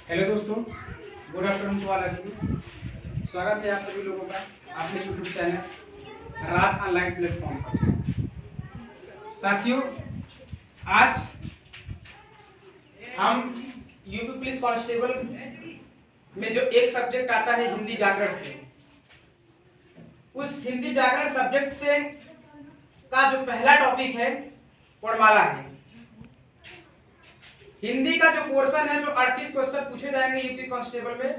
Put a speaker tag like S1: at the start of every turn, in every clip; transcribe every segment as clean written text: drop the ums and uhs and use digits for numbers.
S1: Hello दोस्तों, good afternoon to all of you. स्वागत है आप सभी लोगों का अपने YouTube channel Raj online platform पर। साथियों, आज हम यूपी पुलिस कांस्टेबल में जो एक सब्जेक्ट आता है हिंदी व्याकरण से, उस हिंदी व्याकरण सब्जेक्ट से का जो पहला टॉपिक है वर्णमाला है। हिंदी का जो पोर्शन है, जो 38 क्वेश्चन पूछे जाएंगे यूपी कांस्टेबल में,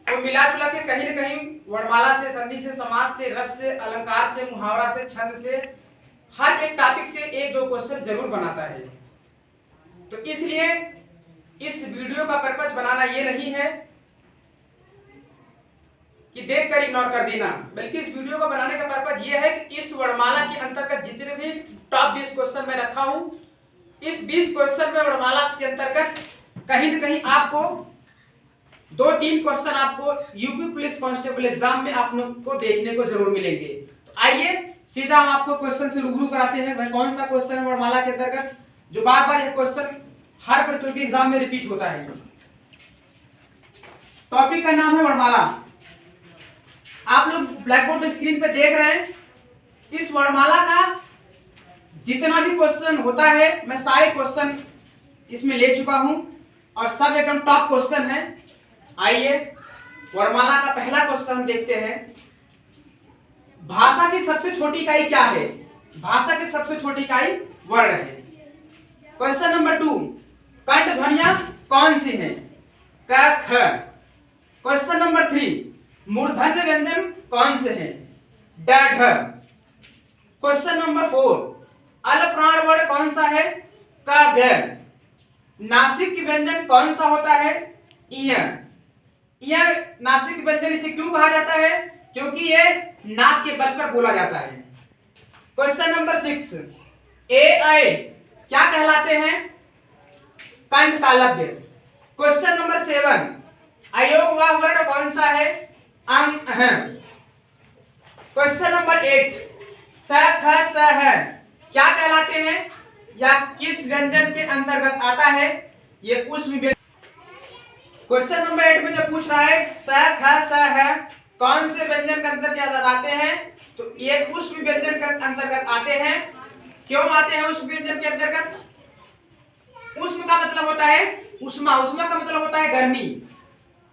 S1: वो मिला जुला के कहीं न कहीं वर्णमाला से, संधि से, समास से, रस से, अलंकार से, मुहावरा से, छंद से, हर एक टॉपिक से एक दो क्वेश्चन जरूर बनाता है। तो इसलिए इस वीडियो का पर्पस बनाना ये नहीं है कि देखकर इग्नोर कर देना, बल्कि इस वीडियो को बनाने का पर्पस ये है कि इस वर्णमाला के अंतर्गत जितने भी टॉप 20 क्वेश्चन मैं रखा हूं, इस 20 क्वेश्चन में वर्णमाला के अंतर्गत कहीं न कहीं आपको 2-3 क्वेश्चन आपको यूपी पुलिस कांस्टेबल एग्जाम में आप लोग को देखने को जरूर मिलेंगे। तो आइए सीधा हम आपको क्वेश्चन से रूबरू कराते हैं। वह कौन सा क्वेश्चन है वर्णमाला के अंतर्गत जो बार बार यह क्वेश्चन हर प्रतियोगी एग्जाम में रिपीट होता है। टॉपिक का नाम है वर्णमाला। आप लोग ब्लैक बोर्ड स्क्रीन पे देख रहे हैं। इस वर्णमाला का जितना भी क्वेश्चन होता है, मैं सारे क्वेश्चन इसमें ले चुका हूं और सब एकदम टॉप क्वेश्चन है। आइए वर्णमाला का पहला क्वेश्चन हम देखते हैं। भाषा की सबसे छोटी इकाई क्या है? भाषा की सबसे छोटी इकाई वर्ण है। क्वेश्चन नंबर 2, कंठ ध्वनियां कौन सी हैं? क ख। क्वेश्चन नंबर 3, मूर्धन्य व्यंजन कौन से हैं? ड ढ। क्वेश्चन नंबर 4, अल प्राण वर्ण कौन सा है? क ग। नासिक व्यंजन कौन सा होता है? इय। यह नासिक व्यंजन इसे क्यों कहा जाता है? क्योंकि ये नाक के बल पर बोला जाता है। क्वेश्चन नंबर 6, ए ऐ क्या कहलाते हैं? कंठ तालव्य। क्वेश्चन नंबर 7, अयोग वाह वर्ण कौन सा है? अं अह। क्वेश्चन नंबर 8, स ख स ह क्या कहलाते हैं या किस व्यंजन के अंतर्गत आता है? ये ऊष्म व्यंजन। क्वेश्चन नंबर 8 में जो पूछ रहा है स ख स ह कौन से व्यंजन के अंतर्गत आते हैं, तो ये ऊष्म व्यंजन के अंतर्गत आते हैं। क्यों आते हैं ऊष्म व्यंजन के अंतर्गत? ऊष्म का मतलब होता है उष्मा, उष्मा का मतलब होता है गर्मी।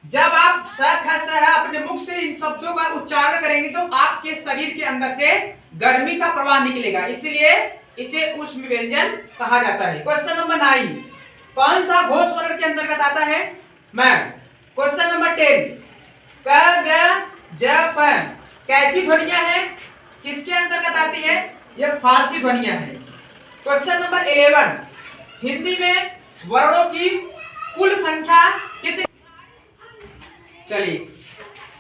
S1: जब आप स ख स ह अपने मुख से इन शब्दों का उच्चारण करेंगे तो आपके शरीर के अंदर से गर्मी का प्रवाह निकलेगा, इसलिए इसे ऊष्म व्यंजन कहा जाता है। क्वेश्चन नंबर 9, कौन सा घोष वर्ण के अंतर्गत आता है? मैं। क्वेश्चन नंबर 10, क ग ज फ कैसी ध्वनियां हैं? किसके अंतर्गत आती है? ये फारसी ध्वनियां हैं। क्वेश्चन नंबर 11, हिंदी में वर्णों की कुल संख्या कितनी? चलिए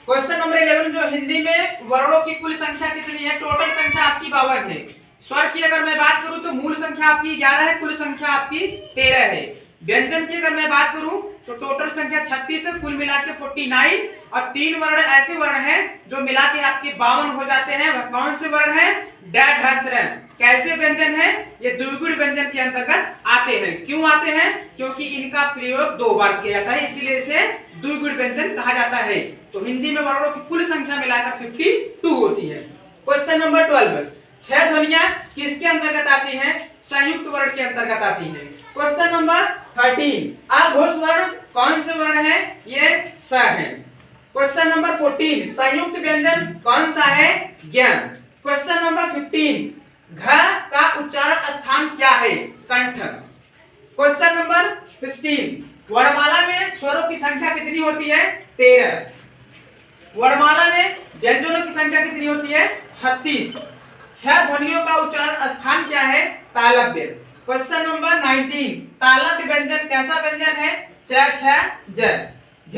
S1: क्वेश्चन नंबर 11, जो हिंदी में वर्णों की कुल संख्या कितनी है? टोटल संख्या आपकी 52 है। स्वर की अगर मैं बात करूं तो मूल संख्या आपकी 11 है, कुल संख्या आपकी 13 है। व्यंजन की अगर मैं बात करूं तो टोटल संख्या 36 है, कुल मिला के 49। और 3 वर्ण ऐसे वर्ण हैं जो मिला के आपके 52 हो जाते हैं। वह कौन से वर्ण हैं? ड ढ स्र। कैसे व्यंजन है? ये द्विगुण व्यंजन के अंतर्गत आते हैं। क्यों आते हैं? क्योंकि इनका प्रयोग 2 बार किया जाता है, इसलिए इसे द्विगुण व्यंजन कहा जाता है। तो हिंदी में वर्णों की कुल संख्या मिलाकर 52 होती है। क्वेश्चन नंबर 12, 6 ध्वनियां किसके अंतर्गत आती हैं? संयुक्त वर्ण के अंतर्गत आती हैं। क्वेश्चन नंबर 13, अघोष वर्ण कौन से वर्ण है? ये स है। क्वेश्चन नंबर 14, संयुक्त व्यंजन कौन सा है? ज्ञ। क्वेश्चन नंबर 15, घ का उच्चारण स्थान क्या है? कंठ। क्वेश्चन नंबर 16, वर्णमाला में स्वरों की संख्या कितनी होती है? 13। वर्णमाला में व्यंजनों की संख्या कितनी होती है? 36। 6 ध्वनियों का उच्चारण स्थान क्या है? तालव्य। क्वेश्चन नंबर 19, तालव्य व्यंजन कैसा व्यंजन है? च छ ज झ।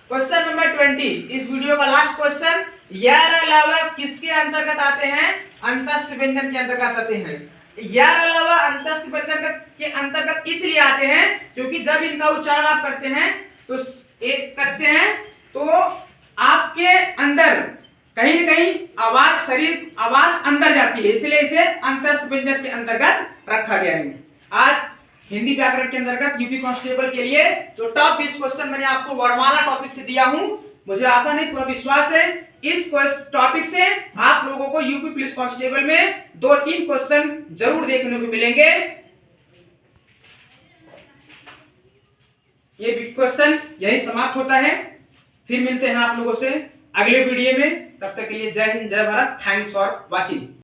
S1: क्वेश्चन नंबर 20, इस वीडियो का लास्ट क्वेश्चन, यर अलावा किसके अंतर्गत आते हैं? अंतस्थ व्यंजन के अंतर्गत आते हैं। यर अलावा अंतस्थ व्यंजन के अंतर्गत इसलिए आते हैं क्योंकि जब इनका उच्चारण आप करते हैं तो आपके अंदर कहीं न कहीं आवाज अंदर जाती है, इसलिए इसे अंतस्थ व्यंजन के अंतर्गत रखा गया है। आज हिंदी व्याकरण के अंतर्गत यूपी कांस्टेबल के लिए जो टॉप 20 क्वेश्चन मैंने आपको वर्णमाला टॉपिक से दिया हूं, मुझे आशा नहीं पूरा विश्वास है इस टॉपिक से आप लोगों को यूपी पुलिस कांस्टेबल में 2-3 क्वेश्चन जरूर देखने को मिलेंगे। ये क्वेश्चन यही समाप्त होता है। फिर मिलते हैं आप लोगों से अगले वीडियो में। तब तक के लिए जय हिंद, जय भारत। Thanks for watching.